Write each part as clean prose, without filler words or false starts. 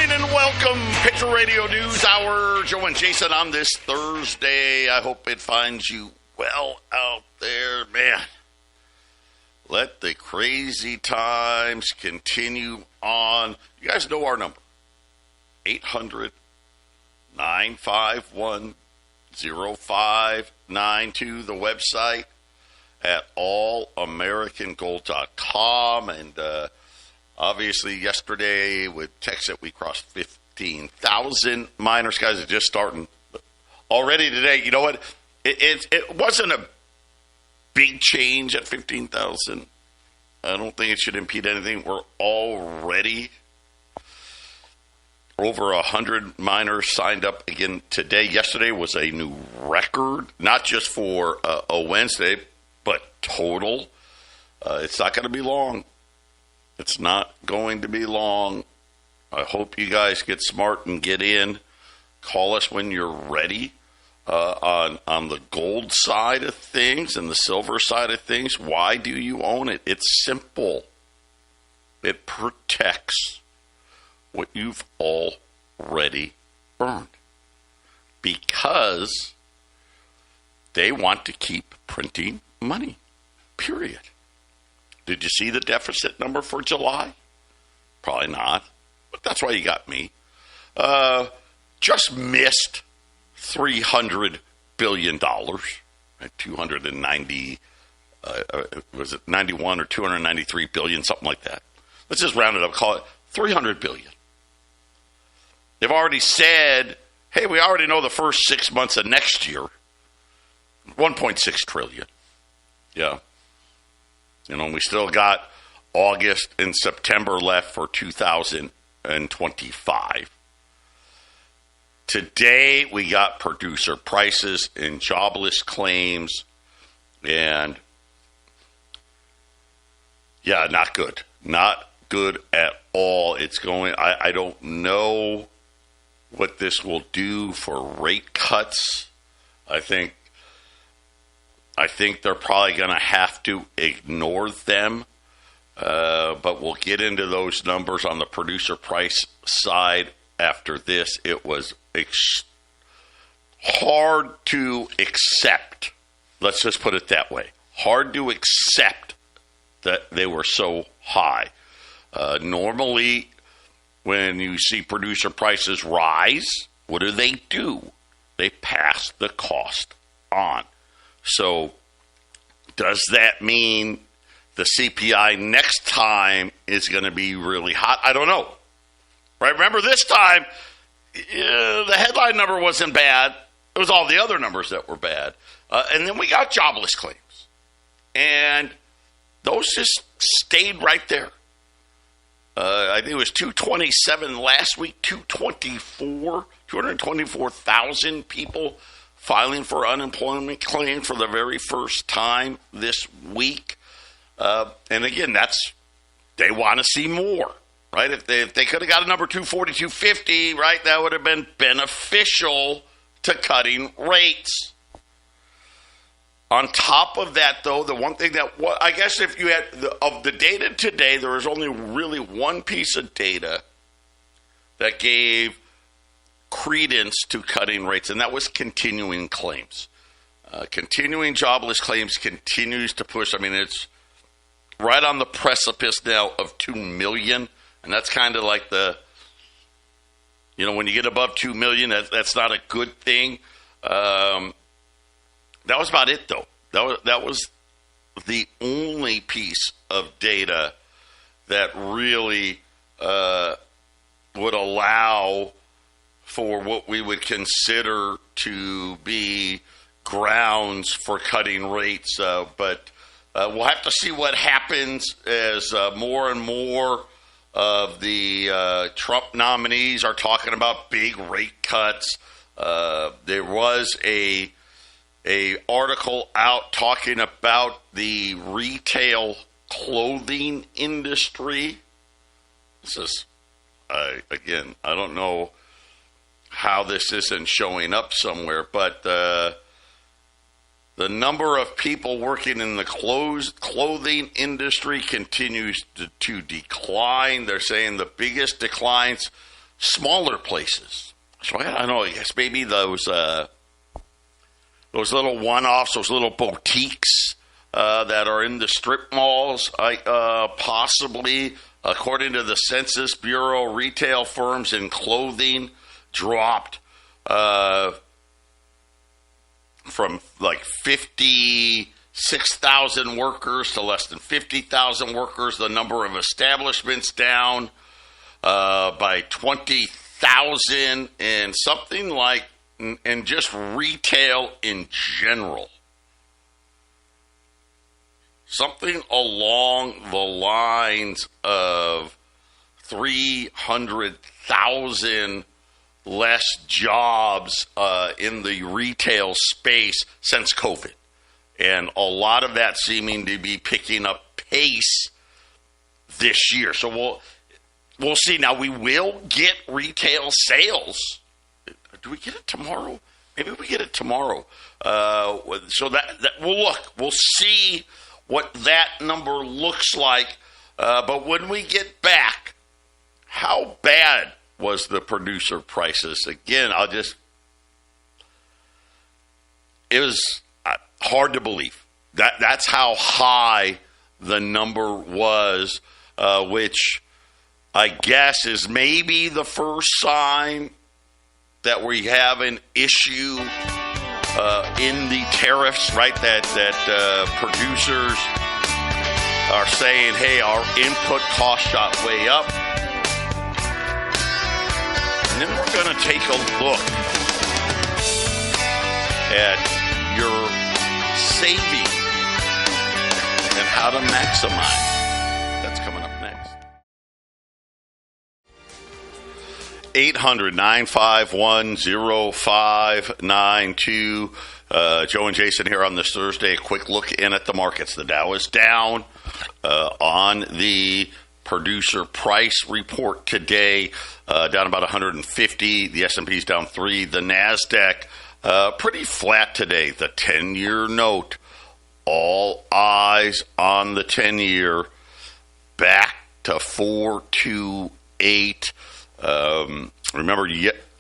morning and welcome. Patriot Radio News Hour. Joe and Jason on this Thursday. I hope it finds you well out there, man. Let the crazy times continue on. You guys know our number. 800-951-0592. The website at allamericangold.com. And obviously yesterday with Texas we crossed 15,000 miners. Guys are just starting already today. You know what? It wasn't a big change at 15,000. I don't think it should impede anything. We're already over 100 miners signed up again today. Yesterday was a new record, not just for a Wednesday, but total. It's not going to be long. It's not going to be long. I hope you guys get smart and get in. Call us when you're ready. On the gold side of things and the silver side of things, why do you own it? It's simple. It protects what you've already earned because they want to keep printing money, period. Did you see the deficit number for July? Probably not, but that's why you got me. Just missed $300 billion, right? 290, was it 91 or 293 billion, something like that. Let's just round it up, call it 300 billion. They've already said, hey, we already know the first 6 months of next year, 1.6 trillion. Yeah. You know, we still got August and September left for 2025. Today, we got producer prices and jobless claims, and yeah, not good. Not good at all. It's going, I don't know what this will do for rate cuts. I think they're probably going to have to ignore them, but we'll get into those numbers on the producer price side after this. It was hard to accept. Let's just put it that way. Hard to accept that they were so high. Normally, when you see producer prices rise, what do? They pass the cost on. So, does that mean the CPI next time is going to be really hot? I don't know. Right? Remember this time, the headline number wasn't bad. It was all the other numbers that were bad. And then we got jobless claims. And those just stayed right there. I think it was 227 last week, 224,000 people filing for unemployment claims for the very first time this week. And again, they want to see more. Right? If they could have got a number 240, 250, right, that would have been beneficial to cutting rates. On top of that, though, the one thing that, I guess if you had, of the data today, there was only really one piece of data that gave credence to cutting rates, and that was continuing claims. Continuing jobless claims continues to push. I mean, it's right on the precipice now of 2 million. And that's kind of like when you get above 2 million, that's not a good thing. That was about it, though. That was the only piece of data that really would allow for what we would consider to be grounds for cutting rates. But we'll have to see what happens as more and more of the Trump nominees are talking about big rate cuts. There was a article out talking about the retail clothing industry. This is, again, I don't know how this isn't showing up somewhere, but the number of people working in the clothing industry continues to decline. They're saying the biggest declines smaller places. So I don't know. I guess maybe those little one-offs, those little boutiques that are in the strip malls, possibly, according to the Census Bureau, retail firms in clothing dropped from like 56,000 workers to less than 50,000 workers. The number of establishments down by 20,000 and something like, and just retail in general. Something along the lines of 300,000 less jobs in the retail space since COVID. And a lot of that seeming to be picking up pace this year. So we'll see. Now, we will get retail sales. Do we get it tomorrow? Maybe we get it tomorrow. So that we'll see what that number looks like. But when we get back, how bad was the producer prices? Again, it was hard to believe. That's how high the number was, which I guess is maybe the first sign that we have an issue in the tariffs, right? That producers are saying, hey, our input cost shot way up. And then we're going to take a look at your saving and how to maximize. That's coming up next. 800-951-0592. Joe and Jason here on this Thursday. A quick look in at the markets. The Dow is down on the producer price report today, down about 150. The S&P is down 3. The NASDAQ pretty flat today. The 10-year note, all eyes on the 10-year, back to 428. Remember,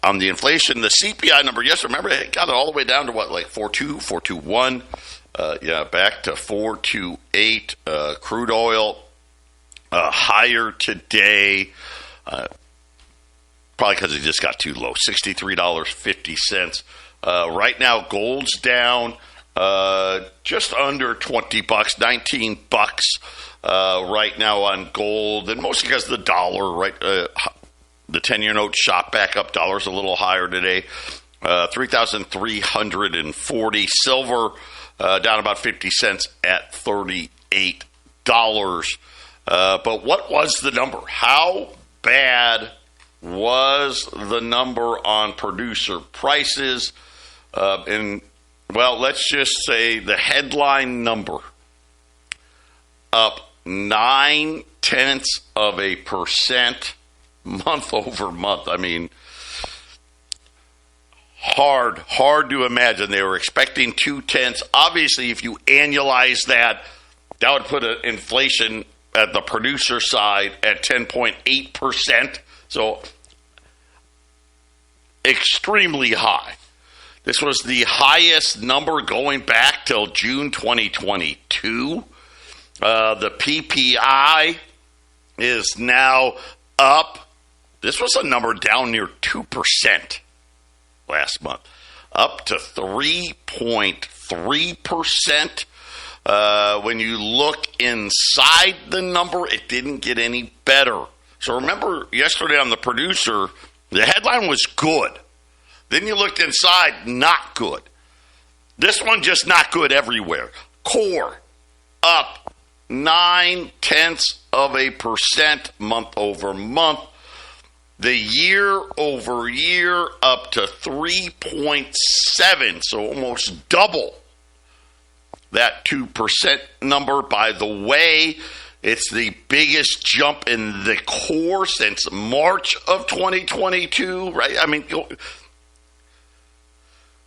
on the inflation, the CPI number, yes, remember, it got it all the way down to what, like 4.2, 4.21. Back to 4.28. Crude oil higher today, probably because it just got too low, $63.50. Right now, gold's down just under $20, $19 right now on gold, and mostly because of the dollar, right? The 10-year note shot back up. Dollar's a little higher today, 3,340. Silver down about 50 cents at $38. But what was the number? How bad was the number on producer prices? Let's just say the headline number up 0.9% month over month. I mean, hard to imagine. They were expecting 0.2. Obviously, if you annualize that, that would put inflation at the producer side at 10.8%. So extremely high. This was the highest number going back till June 2022. The PPI is now up. This was a number down near 2% last month, up to 3.3%. When you look inside the number, it didn't get any better. So remember yesterday on the producer, the headline was good. Then you looked inside, not good. This one just not good everywhere. Core up 0.9% month over month. The year over year up to 3.7, so almost double that 2% number. By the way, it's the biggest jump in the core since March of 2022, right? I mean,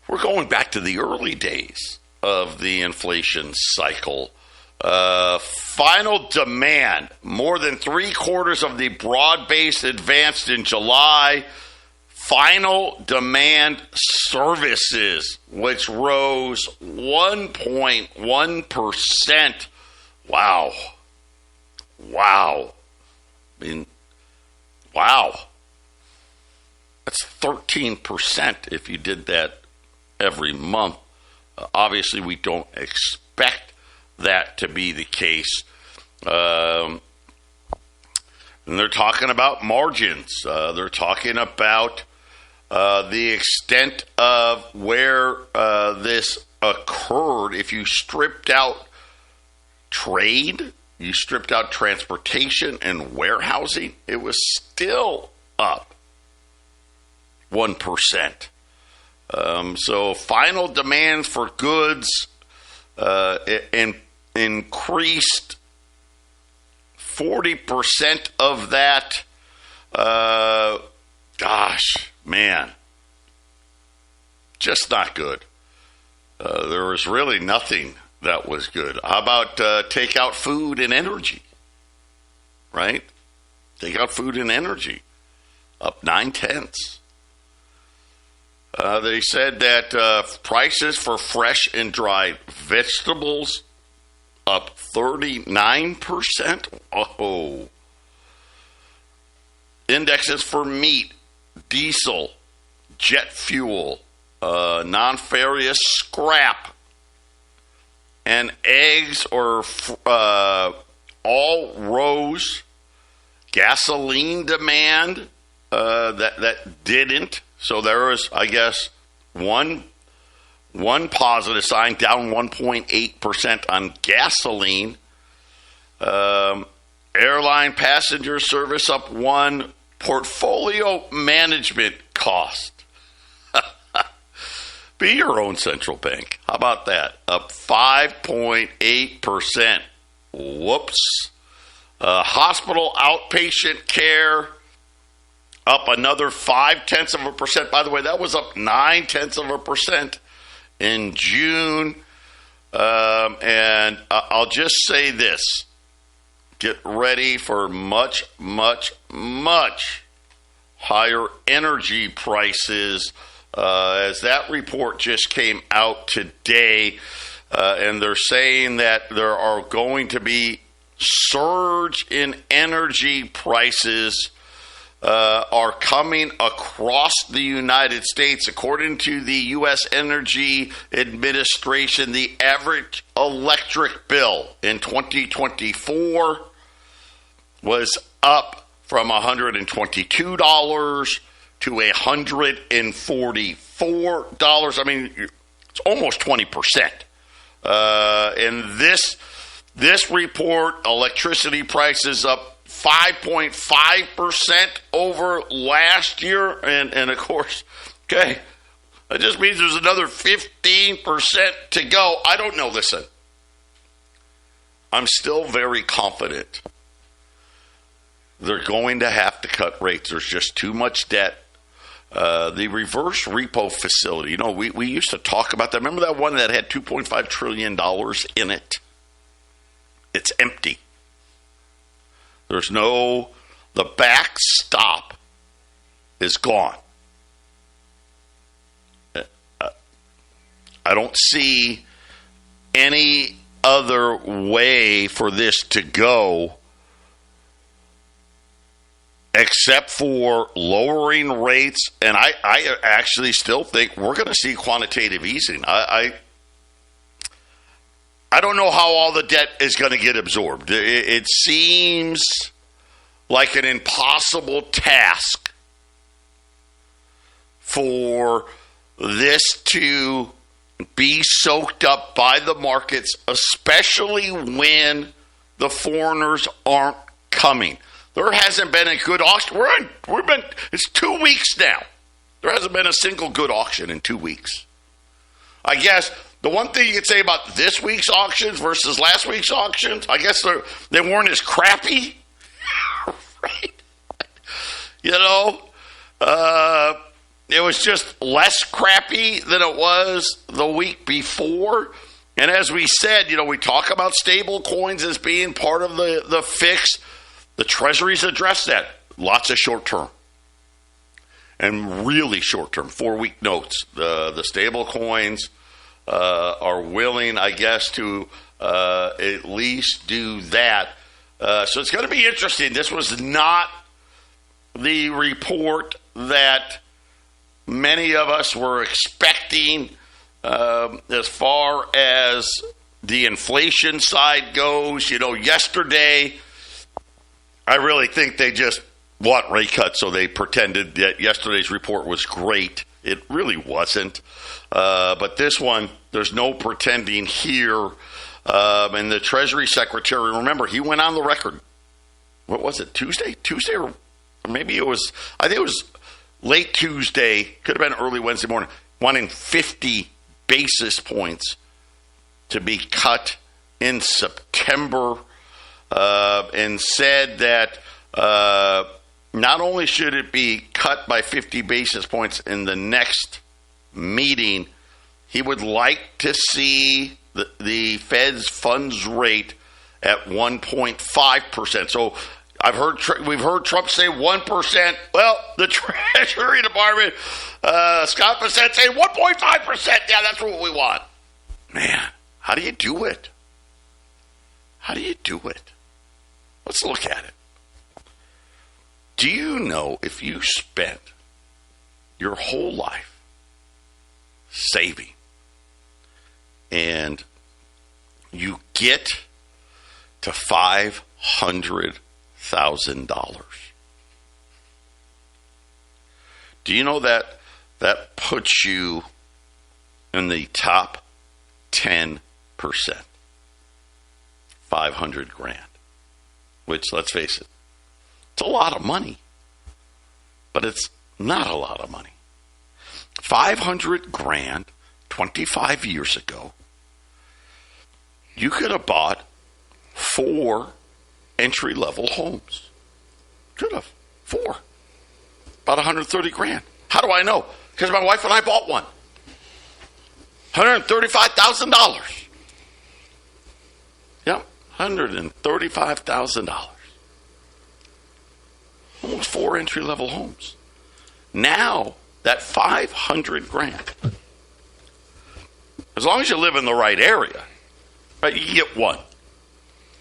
we're going back to the early days of the inflation cycle. Final demand, more than 3/4 of the broad-based advanced in July. Final demand services, which rose 1.1%. Wow. I mean, wow. That's 13% if you did that every month. Obviously, we don't expect that to be the case. And they're talking about margins. They're talking about the extent of where this occurred. If you stripped out trade, you stripped out transportation and warehousing, it was still up 1%. So final demand for goods increased 40% of that. Gosh, man, just not good. There was really nothing that was good. How about takeout food and energy? Right? Takeout food and energy up 9/10. They said that prices for fresh and dried vegetables up 39%. Oh. Indexes for meat, diesel, jet fuel, non-ferrous scrap, and eggs all rose. Gasoline demand that didn't. So there was, I guess, one positive sign, down 1.8% on gasoline. Airline passenger service up 1%. Portfolio management cost. Be your own central bank. How about that? Up 5.8%. Whoops. Hospital outpatient care up another 0.5%. By the way, that was up 0.9% in June. And I'll just say this. Get ready for much, much, much higher energy prices as that report just came out today. And they're saying that there are going to be surge in energy prices are coming across the United States. According to the U.S. Energy Administration, the average electric bill in 2024 was up from $122 to $144. I mean, it's almost 20%. And this report, electricity prices up 5.5% over last year. And of course, okay, that just means there's another 15% to go. I don't know. Listen, I'm still very confident they're going to have to cut rates. There's just too much debt. The reverse repo facility, we used to talk about that. Remember that one that had $2.5 trillion in it? It's empty. The backstop is gone. I don't see any other way for this to go except for lowering rates. And I actually still think we're going to see quantitative easing. I don't know how all the debt is going to get absorbed. It seems like an impossible task for this to be soaked up by the markets, especially when the foreigners aren't coming. There hasn't been a good auction. It's 2 weeks now. There hasn't been a single good auction in 2 weeks. I guess the one thing you could say about this week's auctions versus last week's auctions, I guess they weren't as crappy. Right? It was just less crappy than it was the week before. And as we said, we talk about stable coins as being part of the fix. The Treasury's addressed that. Lots of short term. And really short term, 4-week notes. The stable coins are willing, I guess, to at least do that. So it's going to be interesting. This was not the report that many of us were expecting as far as the inflation side goes. Yesterday, I really think they just want rate cuts, so they pretended that yesterday's report was great. It really wasn't. But this one, there's no pretending here. And the Treasury Secretary, remember, he went on the record. What was it, Tuesday? Tuesday or maybe it was, I think it was late Tuesday, could have been early Wednesday morning, wanting 50 basis points to be cut in September, and said that not only should it be cut by 50 basis points in the next meeting, he would like to see the Fed's funds rate at 1.5%. So we've heard Trump say 1%. Well, the Treasury Department, Scott Bassett saying 1.5%. Yeah, that's what we want. Man, how do you do it? How do you do it? Let's look at it. Do you know if you spent your whole life saving and you get to $500,000? Do you know that puts you in the top 10%? 500 grand, which, let's face it, it's a lot of money, but it's not a lot of money. 500 grand 25 years ago, you could have bought 4 entry-level homes. Could have. 4. About 130 grand. How do I know? Because my wife and I bought one. $135,000. Yep, $135,000. Almost 4 entry-level homes. Now, that 500 grand, as long as you live in the right area, right, you get one.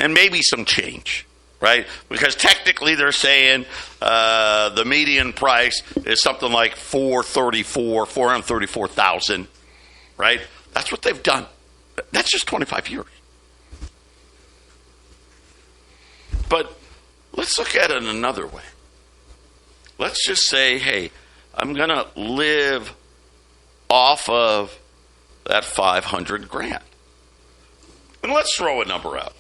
And maybe some change, right? Because technically they're saying the median price is something like $434,000, right? That's what they've done. That's just 25 years. But let's look at it another way. Let's just say, hey, I'm going to live off of that 500 grand. And let's throw a number out.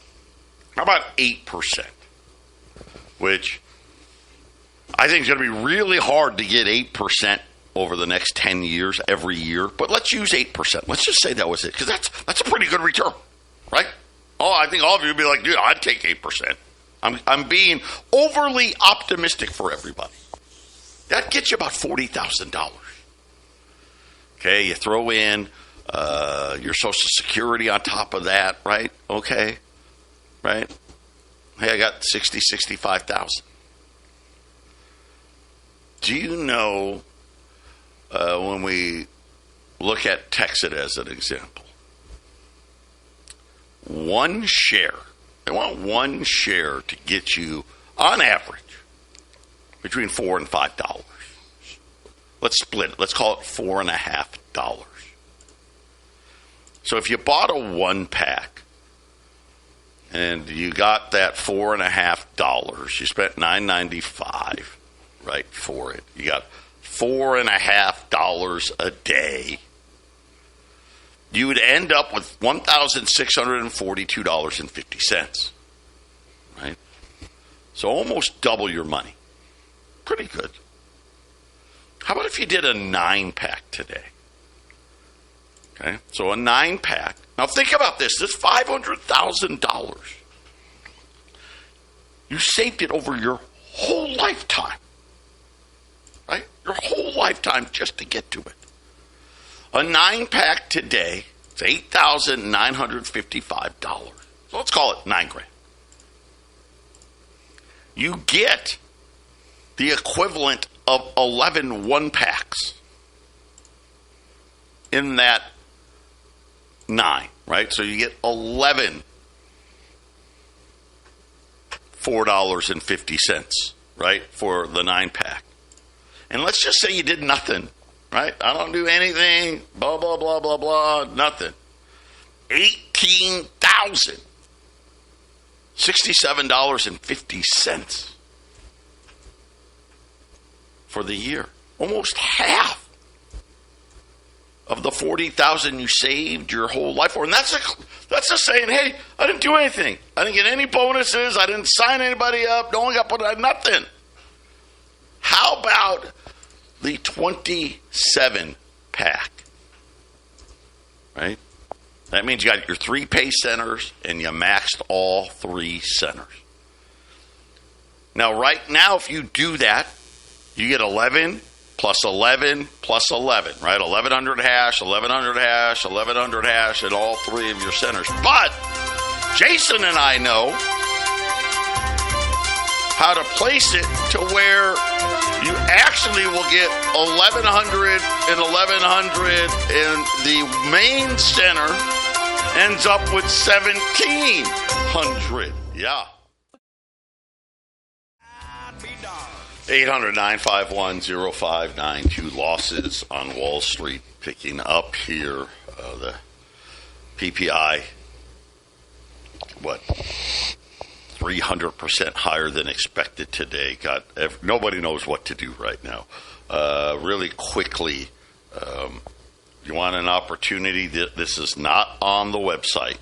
How about 8%? Which I think is going to be really hard to get 8% over the next 10 years, every year. But let's use 8%. Let's just say that was it. Because that's a pretty good return, right? Oh, I think all of you would be like, dude, I'd take 8%. I'm being overly optimistic for everybody. That gets you about $40,000. Okay, you throw in your Social Security on top of that, right? Okay, right? Hey, I got 65,000. Do you know, when we look at Texas as an example, one share, they want one share to get you, on average, between $4 and $5. Let's split it. Let's call it $4.50. So if you bought a 1-pack and you got that $4.50, you spent $9.95, right, for it. You got $4.50 a day. You would end up with $1,642.50, right? So almost double your money. Pretty good. How about if you did a 9-pack today? Okay, so a 9-pack. Now think about this. This $500,000. You saved it over your whole lifetime. Right? Your whole lifetime just to get to it. A 9-pack today, It's $8,955. So let's call it $9,000. You get the equivalent of 11 one-packs in that 9, right? So you get 11 $4.50, right, for the 9-pack. And let's just say you did nothing, right? I don't do anything, blah, blah, blah, blah, blah, nothing. $18,067.50 for the year. Almost half of the $40,000 you saved your whole life for. And that's just saying, hey, I didn't do anything. I didn't get any bonuses. I didn't sign anybody up. No one got put on nothing. How about the 27-pack? Right? That means you got your 3 pay centers and you maxed all 3 centers. Now, right now, if you do that, you get 11 plus 11 plus 11, right? 1100 hash, 1100 hash, 1100 hash at all 3 of your centers. But Jason and I know how to place it to where you actually will get 1100 and 1100, and the main center ends up with 1700. Yeah. 800-951-0592. Losses on Wall Street picking up here. The PPI, 300% higher than expected today. Nobody knows what to do right now. Really quickly, you want an opportunity? This is not on the website.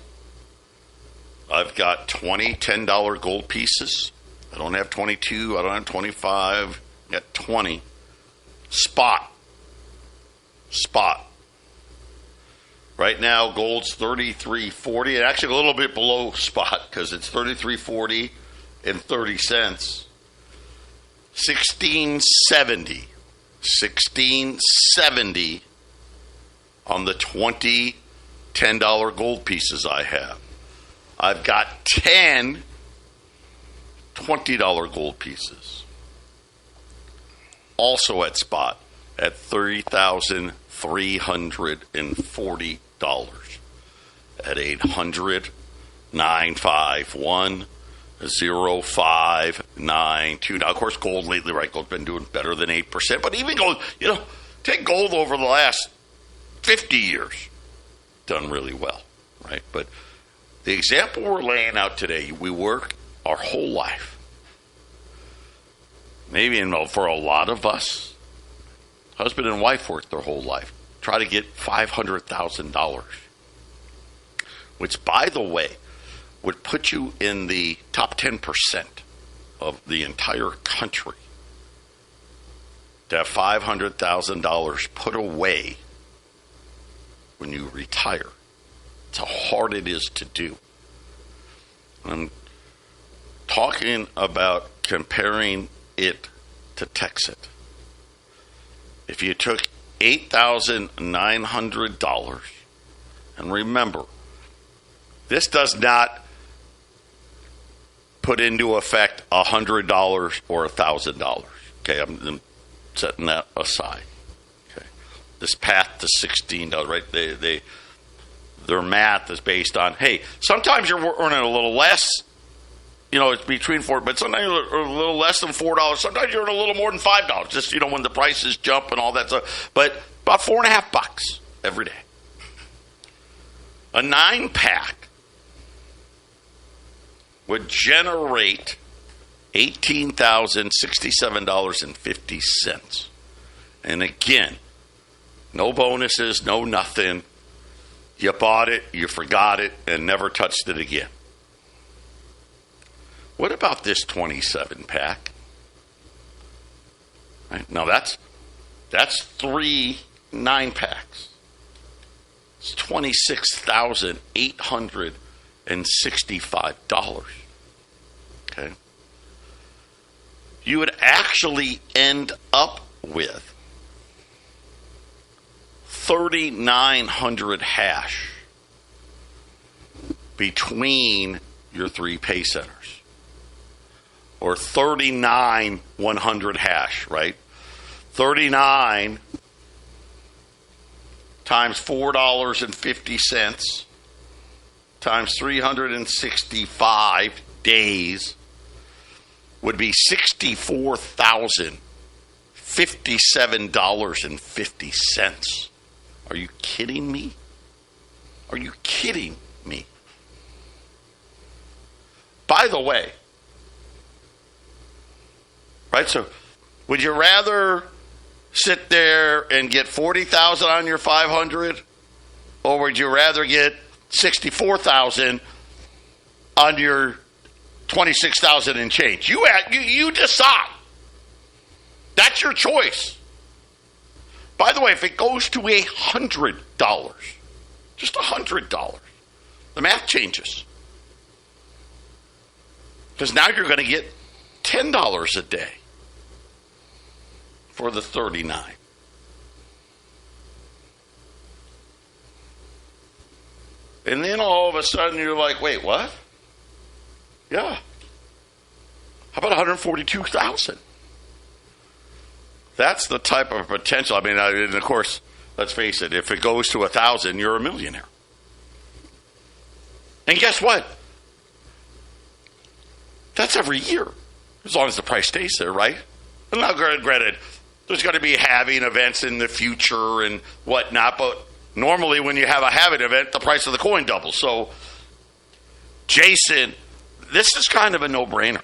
I've got 20 $10 gold pieces. I don't have 22. I don't have 25. I got 20. Spot. Right now, gold's 33.40, and actually a little bit below spot because it's 33.40 and 30 cents. 1670 on the 20 $10 gold pieces I have. I've got 10 $20 gold pieces. Also at spot at $30,340 at 800-951-0592. Now, of course, gold lately, right? Gold's been doing better than 8%, but even gold, take gold over the last 50 years, done really well, right? But the example we're laying out today, we work our whole life. Maybe for a lot of us, husband and wife work their whole life. Try to get $500,000, which, by the way, would put you in the top 10% of the entire country. To have $500,000 put away when you retire. It's how hard it is to do. I'm talking about comparing it to Texit. If you took $8,900, and remember, this does not put into effect $100 or $1,000. Okay, I'm setting that aside. Okay, this path to $16, right? Their math is based on, hey, sometimes you're earning a little less. It's between $4, but sometimes you're a little less than $4. Sometimes you're a little more than $5. Just, when the prices jump and all that stuff. But about $4.50 every day. A 9-pack would generate $18,067.50. And again, no bonuses, no nothing. You bought it, you forgot it, and never touched it again. What about this 27-pack? Right? Now that's 3 9-packs. It's $26,865. Okay. You would actually end up with 3,900 hash between your three pay centers. Or 39 100 hash, right? 39 times $4.50 times 365 days would be $64,057.50. Are you kidding me? Are you kidding me? By the way, right, so would you rather sit there and get 40,000 on your 500, or would you rather get 64,000 on your 26,000 and change? You decide. That's your choice. By the way, if it goes to $100, just $100, the math changes. Because now you're going to get $10 a day for the 39. And then all of a sudden you're like, wait, what? Yeah. How about 142,000? That's the type of potential. I mean, and of course, let's face it, if it goes to 1,000, you're a millionaire. And guess what? That's every year, as long as the price stays there, right? And now, granted, there's going to be halving events in the future and whatnot, but normally when you have a halving event, the price of the coin doubles. So, Jason, this is kind of a no-brainer,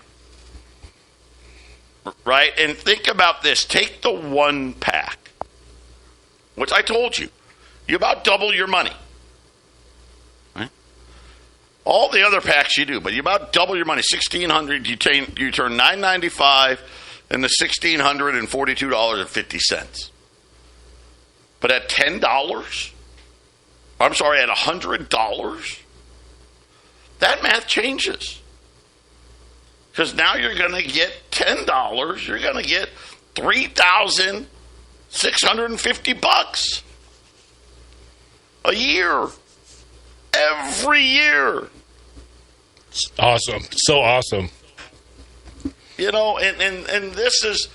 right? And think about this. Take the one pack, which I told you, you about double your money. Right? All the other packs you do, but you about double your money. $1,600, you turn $9.95 into $1,642.50. But at $10, I'm sorry, at $100, that math changes. Because now you're going to get $10. You're going to get $3,650 a year. Every year. Awesome. So awesome. You know, and this is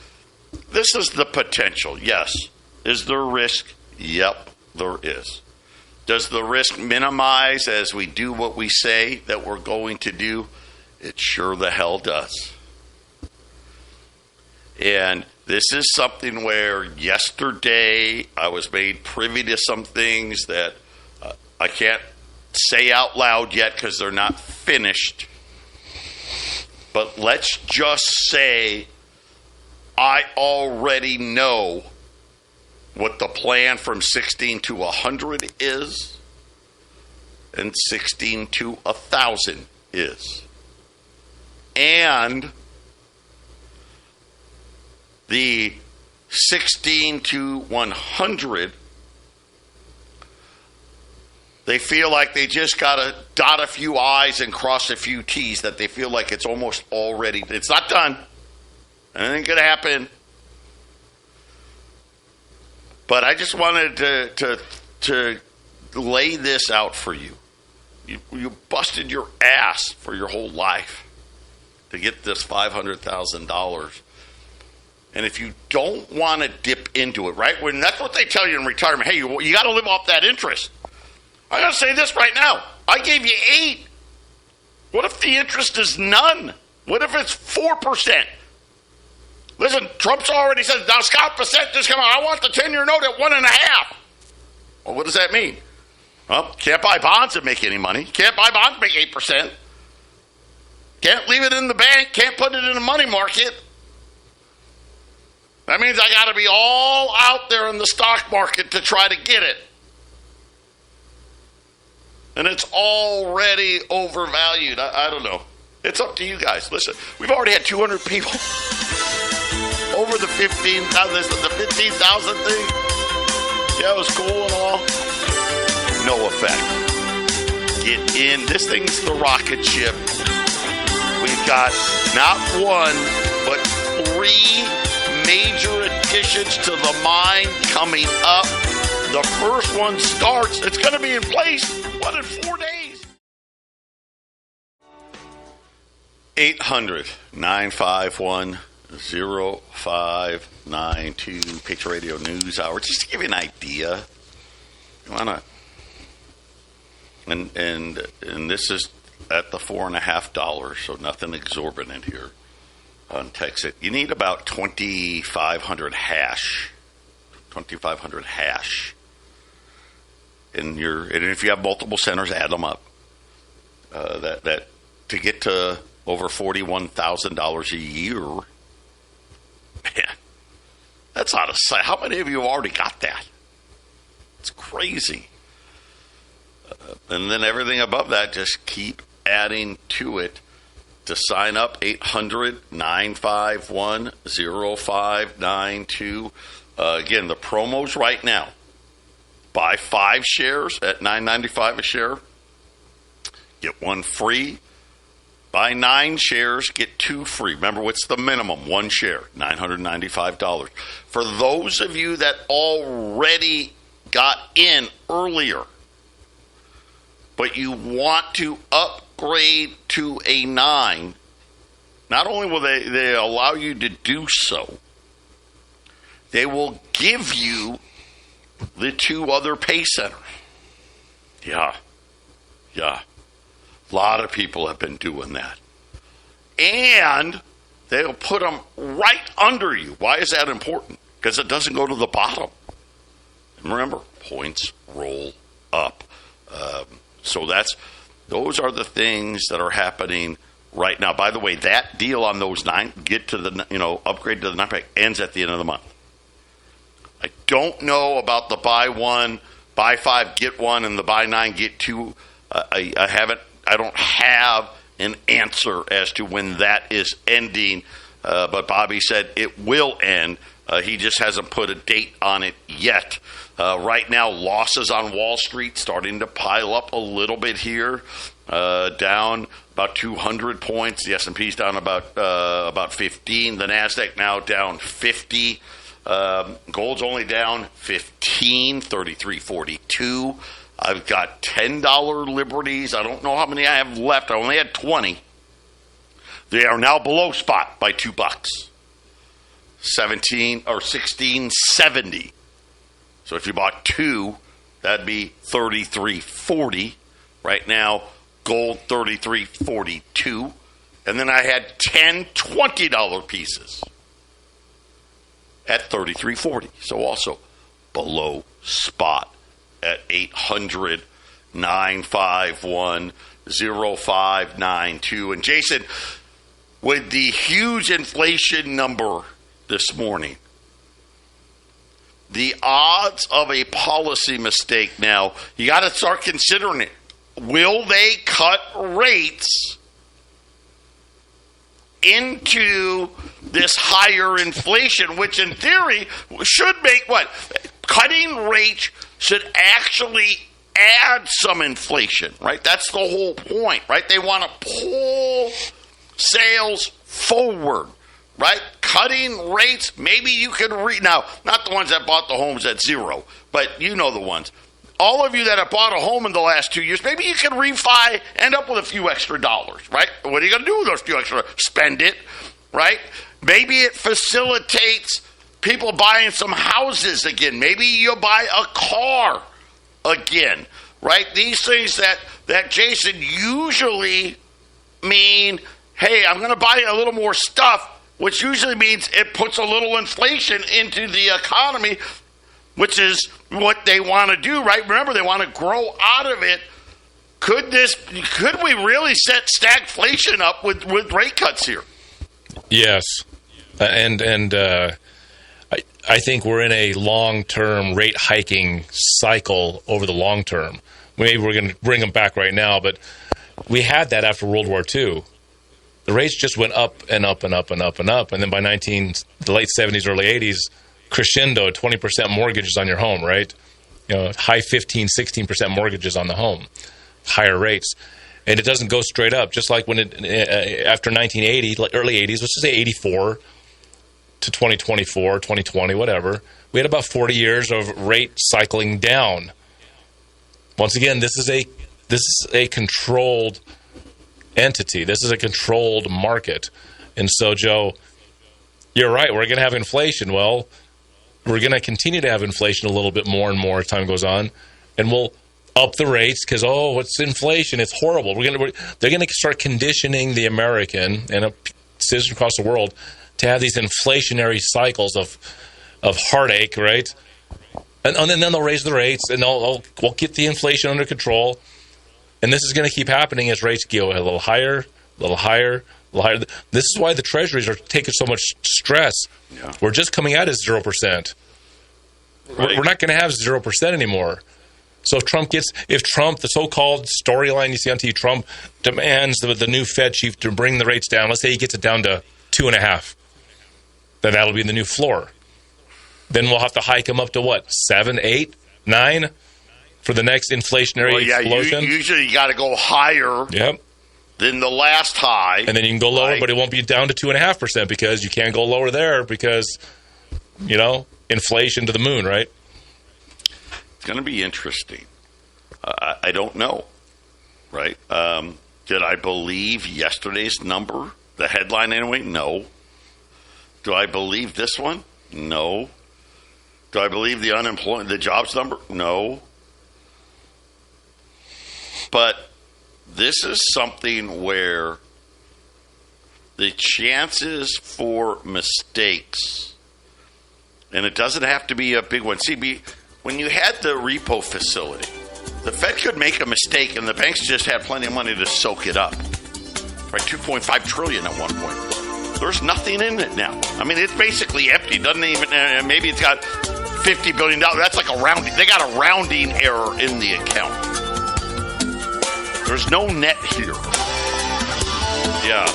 the potential. Yes. Is there risk? Yep, there is. Does the risk minimize as we do what we say that we're going to do? It sure the hell does. And this is something where yesterday I was made privy to some things that I can't say out loud yet because they're not finished. But let's just say I already know what the plan from 16 to 100 is and 16 to 1,000 is. And the 16 to 100, they feel like they just got to dot a few I's and cross a few T's, that they feel like it's almost already, it's not done. Anything could happen. But I just wanted to lay this out for you. You busted your ass for your whole life to get this $500,000. And if you don't want to dip into it, right? When that's what they tell you in retirement. Hey, you got to live off that interest. I got to say this right now. I gave you 8. What if the interest is none? What if it's 4%? Listen, Trump's already said, now Scott Bissett just come out. I want the 10-year note at 1.5. Well, what does that mean? Well, can't buy bonds and make any money. Can't buy bonds and make 8%. Can't leave it in the bank. Can't put it in the money market. That means I got to be all out there in the stock market to try to get it. And it's already overvalued. I don't know. It's up to you guys. Listen, we've already had 200 people over the 15,000. The 15,000 thing. Yeah, it was cool and all. No effect. Get in. This thing's the rocket ship. We've got not one, but 3 major additions to the mine coming up. The first one starts. It's going to be in place, in 4 days? 800-951-0592, Patriot Radio News Hour. Just to give you an idea, you wanna, and this is at the $4.50, so nothing exorbitant here on Texas. You need about 2,500 hash. 2,500 hash. And if you have multiple centers, add them up. That to get to over $41,000 a year, man, that's out of sight. How many of you have already got that? It's crazy. And then everything above that, just keep adding to it. To sign up, 800-951-0592. Again, the promos right now. Buy 5 shares at $9.95 a share. Get 1 free. Buy 9 shares, get 2 free. Remember, what's the minimum? 1 share, $995. For those of you that already got in earlier, but you want to upgrade to a 9, not only will they allow you to do so, they will give you the 2 other pay centers. Yeah. A lot of people have been doing that. And they'll put them right under you. Why is that important? Because it doesn't go to the bottom. And remember, points roll up. So those are the things that are happening right now. By the way, that deal on those 9, upgrade to the 9 pack ends at the end of the month. I don't know about the buy 1, buy 5, get 1, and the buy 9, get 2. I don't have an answer as to when that is ending, but Bobby said it will end. He just hasn't put a date on it yet. Right now, losses on Wall Street starting to pile up a little bit here, down about 200 points. The S&P's down about 15. The NASDAQ now down 50. Gold's only down 15, 33.42. I've got $10 liberties. I don't know how many I have left. I only had 20. They are now below spot by $2. 16.70. So if you bought 2, that'd be 33.40. Right now, gold 33.42. And then I had 10 $20 pieces at 33.40. So also below spot at 800-951-0592. And Jason, with the huge inflation number this morning, the odds of a policy mistake now, you got to start considering it. Will they cut rates into this higher inflation, which in theory should make what? Cutting rates should actually add some inflation, right? That's the whole point, right? They want to pull sales forward, right? Cutting rates, maybe you could now, not the ones that bought the homes at 0, but you know the ones. All of you that have bought a home in the last 2 years, maybe you can refi, end up with a few extra dollars, right? What are you going to do with those few extra? Spend it, right? Maybe it facilitates people buying some houses again. Maybe you'll buy a car again, right? These things that Jason usually mean, hey, I'm going to buy a little more stuff, which usually means it puts a little inflation into the economy, which is what they want to do, right? Remember, they want to grow out of it. Could we really set stagflation up with rate cuts here? Yes. I think we're in a long-term rate hiking cycle over the long term. Maybe we're going to bring them back right now, but we had that after World War II. The rates just went up and up and up and up and up. And then by the late 70s, early 80s, crescendo, 20% mortgages on your home, right? High 15, 16% mortgages on the home, higher rates. And it doesn't go straight up, just like when after 1980, early 80s, let's just say 84 to 2024, 2020, whatever, we had about 40 years of rate cycling down. Once again, this is a controlled entity. This is a controlled market. And so, Joe, you're right. We're going to have inflation. Well, we're going to continue to have inflation a little bit more and more as time goes on. And we'll up the rates because, it's inflation. It's horrible. They're going to start conditioning the American and citizens across the world to have these inflationary cycles of heartache, right? And then they'll raise the rates, and we'll get the inflation under control. And this is going to keep happening as rates go a little higher, a little higher, a little higher. This is why the treasuries are taking so much stress. Yeah. We're just coming out at 0%. Right. We're not going to have 0% anymore. So if Trump, the so-called storyline you see on TV, Trump demands the new Fed chief to bring the rates down. Let's say he gets it down to 2.5. Then that'll be the new floor. Then we'll have to hike them up to what, 7, 8, 9 for the next inflationary explosion? Usually you got to go higher than the last high. And then you can go lower, but it won't be down to 2.5% because you can't go lower there because, inflation to the moon, right? It's going to be interesting. I don't know, right? Did I believe yesterday's number, the headline anyway? No. Do I believe this one? No. Do I believe the jobs number? No. But this is something where the chances for mistakes, and it doesn't have to be a big one. See, when you had the repo facility, the Fed could make a mistake, and the banks just had plenty of money to soak it up. Right, $2.5 trillion at one point. There's nothing in it now. I mean, it's basically empty. Doesn't even. Maybe it's got $50 billion. That's like a rounding. They got a rounding error in the account. There's no net here. Yeah.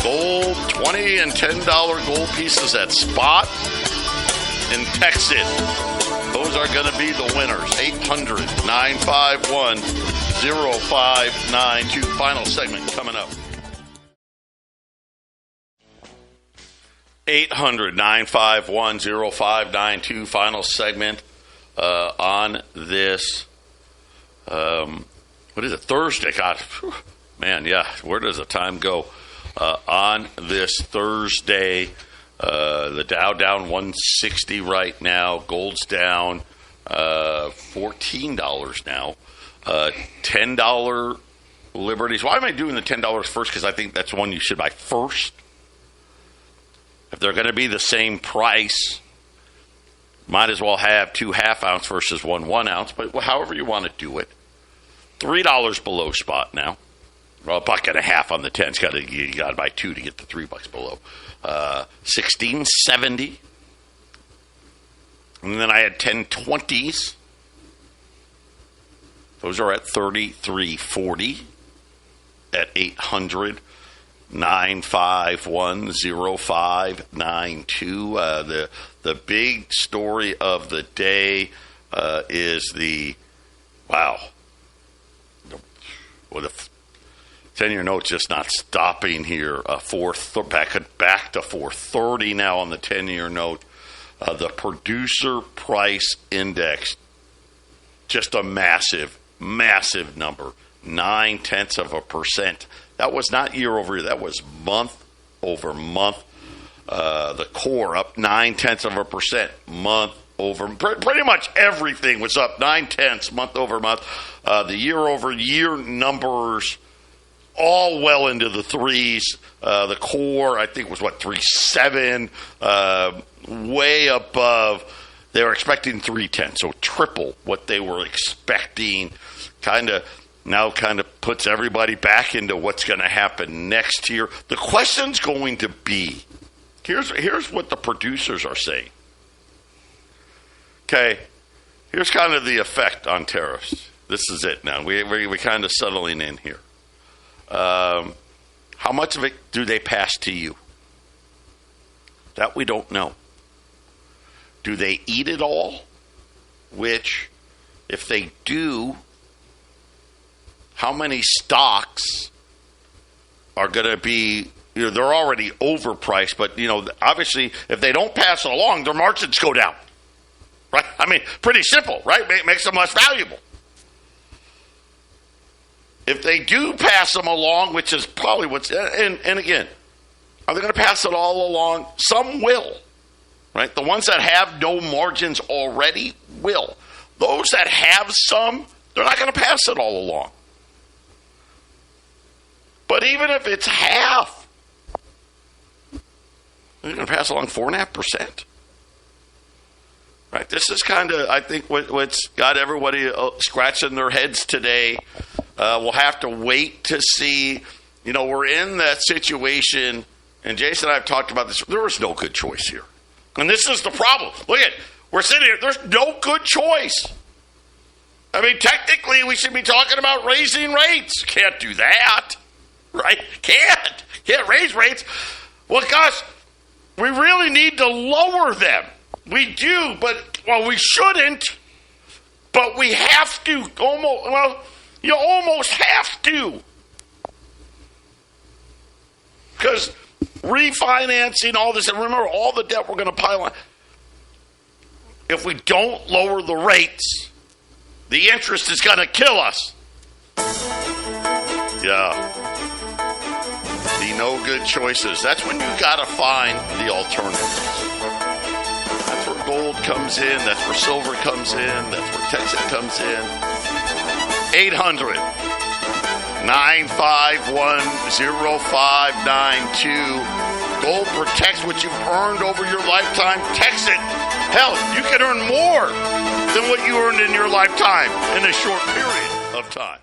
Gold, $20 and $10 gold pieces at spot. And text it. Those are going to be the winners. 800-951-0592. Final segment coming up. 800-951-0592. Final segment on this, what is it, Thursday? God, man, yeah, where does the time go? On this Thursday, the Dow down 160 right now. Gold's down $14 now. $10 Liberties. Why am I doing the $10 first? Because I think that's one you should buy first. If they're going to be the same price, might as well have 2 half-ounce versus 1 1-ounce, but however you want to do it. $3 below spot now. Well, $1.50 on the 10s. You got to buy 2 to get the $3 below. $16.70. And then I had 10/20s. Those are at $33.40 at 800-951-0592. The big story of the day is the 10-year note's just not stopping here. Back to 430 now on the 10-year note. The producer price index, just a massive number, 0.9%. That was not year over year. That was month over month. The core up 0.9%, month over. Pretty much everything was up 0.9 month over month. The year over year numbers all well into the threes. The core, I think, was 3.7, way above. They were expecting 3.10, so triple what they were expecting. Kind of puts everybody back into what's going to happen next year. The question's going to be, here's what the producers are saying. Okay, here's kind of the effect on tariffs. This is it now. We're kind of settling in here. How much of it do they pass to you? That we don't know. Do they eat it all? Which, if they do, how many stocks are going to be, they're already overpriced, but, obviously, if they don't pass it along, their margins go down. Right? I mean, pretty simple, right? Makes them less valuable. if they do pass them along, which is probably what's, and again, are they going to pass it all along? Some will, right? The ones that have no margins already will. Those that have some, they're not going to pass it all along. But even if it's half, they're going to pass along 4.5%. Right? This is kind of, I think, what's got everybody scratching their heads today. We'll have to wait to see. You know, we're in that situation, and Jason and I have talked about this. There is no good choice here. And this is the problem. Look at it. We're sitting here. There's no good choice. I mean, technically, we should be talking about raising rates. Can't do that. Right? Can't raise rates. Well, gosh, we really need to lower them. We do, but, well, we shouldn't. But we have to. You almost have to. Because refinancing all this, and remember all the debt we're going to pile on. If we don't lower the rates, the interest is going to kill us. Yeah. The no good choices. That's when you got to find the alternatives. That's where gold comes in. That's where silver comes in. That's where Texas comes in. 800-951-0592. Gold protects what you've earned over your lifetime. Text it. Hell, you can earn more than what you earned in your lifetime in a short period of time.